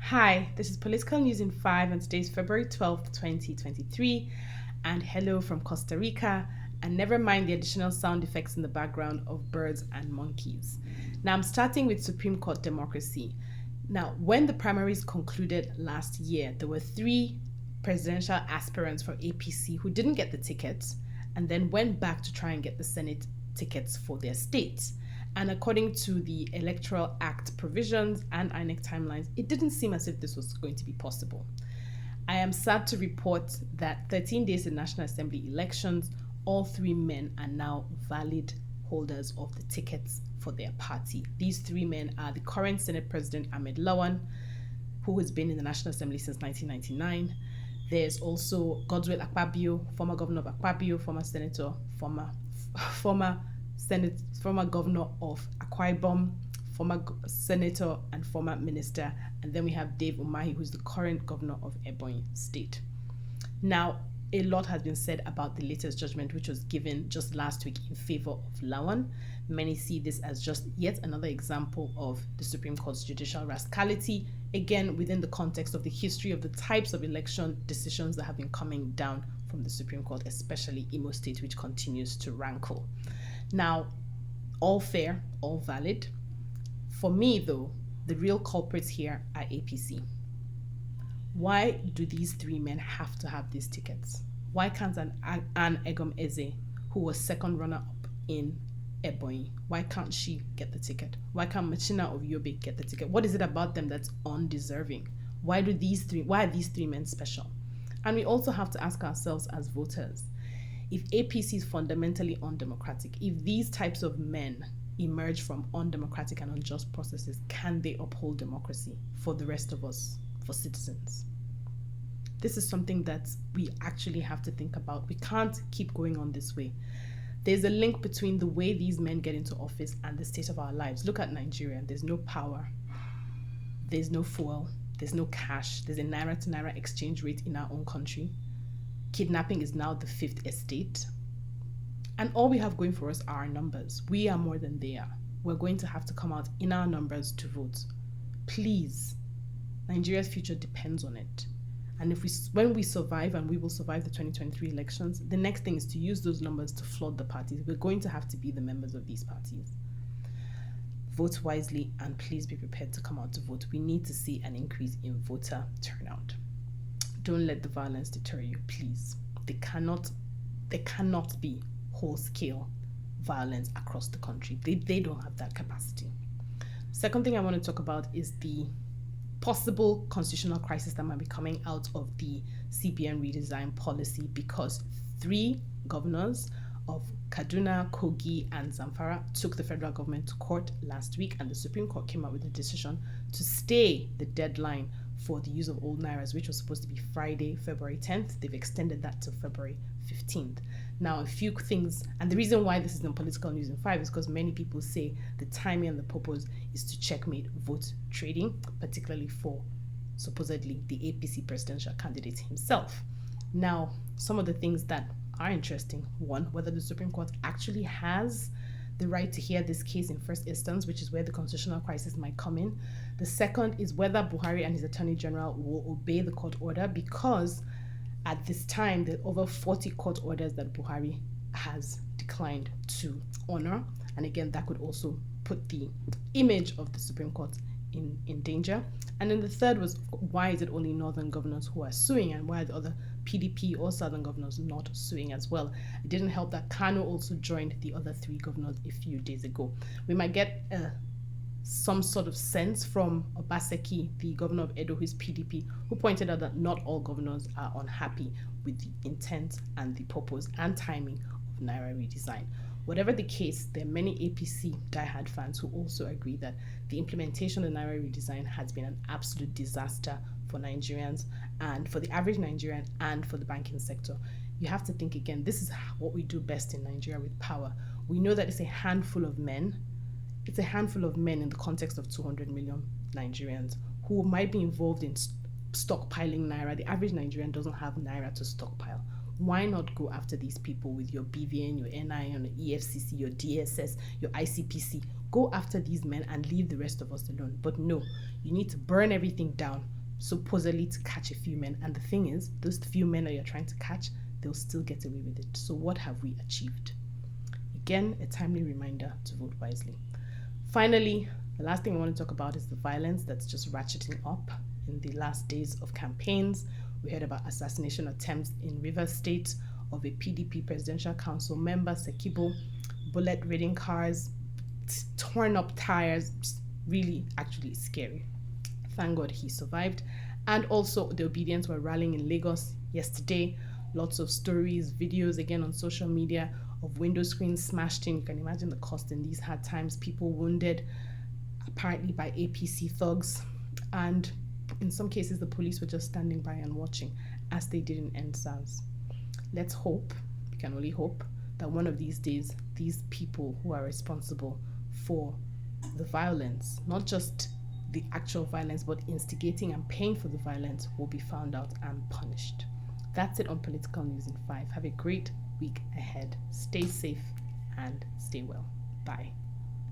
Hi, this is Political News in 5, and today is February 12th, 2023. And hello from Costa Rica. And never mind the additional sound effects in the background of birds and monkeys. Now, I'm starting with Supreme Court democracy. Now, when the primaries concluded last year, there were three presidential aspirants for APC who didn't get the tickets and then went back to try and get the Senate tickets for their states. And according to the Electoral Act provisions and INEC timelines, it didn't seem as if this was going to be possible. I am sad to report that 13 days in National Assembly elections, all three men are now valid holders of the tickets for their party. These three men are the current Senate President Lawan, who has been in the National Assembly since 1999. There's also Godswill Akpabio, former governor of Akpabio, former senator, former governor of Akwa Ibom, former senator and former minister, and then we have Dave Umahi, who's the current governor of Ebonyi State. Now, a lot has been said about the latest judgment, which was given just last week in favor of Lawan. Many see this as just yet another example of the Supreme Court's judicial rascality, again within the context of the history of the types of election decisions that have been coming down from the Supreme Court, especially Imo State, which continues to rankle. Now, all fair, all valid. For me, though, the real culprits here are APC. Why do these three men have to have these tickets? Why can't Anne Egom Eze, who was second runner-up in Ebonyi, why can't she get the ticket? Why can't Machina of Yobe get the ticket? What is it about them that's undeserving? Why are these three men special? And we also have to ask ourselves as voters, if APC is fundamentally undemocratic, if these types of men emerge from undemocratic and unjust processes, can they uphold democracy for the rest of us, for citizens? This is something that we actually have to think about. We can't keep going on this way. There's a link between the way these men get into office and the state of our lives. Look at Nigeria. There's no power. There's no fuel. There's no cash. There's a Naira to Naira exchange rate in our own country. Kidnapping is now the fifth estate. And all we have going for us are our numbers. We are more than they are. We're going to have to come out in our numbers to vote. Please, Nigeria's future depends on it. And when we survive, and we will survive the 2023 elections, the next thing is to use those numbers to flood the parties. We're going to have to be the members of these parties. Vote wisely, and please be prepared to come out to vote. We need to see an increase in voter turnout. Don't let the violence deter you, please. There cannot be whole-scale violence across the country. They don't have that capacity. Second thing I want to talk about is the possible constitutional crisis that might be coming out of the CBN redesign policy, because three governors of Kaduna, Kogi, and Zamfara took the federal government to court last week, and the Supreme Court came out with a decision to stay the deadline for the use of old Nairas, which was supposed to be Friday, February 10th. They've extended that to February 15th. Now, a few things, and the reason why this is in Political News in 5 is because many people say the timing and the purpose is to checkmate vote trading, particularly for supposedly the APC presidential candidate himself. Now, some of the things that are interesting: one, whether the Supreme Court actually has the right to hear this case in first instance, which is where the constitutional crisis might come in. The second is whether Buhari and his Attorney General will obey the court order, because at this time, there are over 40 court orders that Buhari has declined to honor. And again, that could also put the image of the Supreme Court in danger. And then the third was, why is it only northern governors who are suing, and why are the other PDP or southern governors not suing as well? It didn't help that Kano also joined the other three governors a few days ago. We might get some sort of sense from Obaseki, the governor of Edo, who is PDP, who pointed out that not all governors are unhappy with the intent and the purpose and timing of Naira redesign. Whatever the case, there are many APC diehard fans who also agree that the implementation of the Naira redesign has been an absolute disaster for Nigerians, and for the average Nigerian, and for the banking sector. You have to think again, this is what we do best in Nigeria with power. We know that it's a handful of men. It's a handful of men in the context of 200 million Nigerians who might be involved in stockpiling Naira. The average Nigerian doesn't have Naira to stockpile. Why not go after these people with your BVN, your NI, your EFCC, your DSS, your ICPC? Go after these men and leave the rest of us alone. But no, you need to burn everything down supposedly to catch a few men. And the thing is, those few men that you're trying to catch, they'll still get away with it. So what have we achieved? Again, a timely reminder to vote wisely. Finally, the last thing I want to talk about is the violence that's just ratcheting up in the last days of campaigns. We heard about assassination attempts in Rivers State of a PDP presidential council member, Sekibo, bullet-ridden cars, torn up tires, really actually scary. Thank God he survived. And also the obedience were rallying in Lagos yesterday. Lots of stories, videos again on social media of window screens smashed in. You can imagine the cost in these hard times. People wounded, apparently by APC thugs. And in some cases, the police were just standing by and watching, as they did in NSAS. Let's hope, we can only hope, that one of these days, these people who are responsible for the violence, not just the actual violence, but instigating and paying for the violence, will be found out and punished. That's it on Political News in 5. Have a great week ahead. Stay safe and stay well. Bye.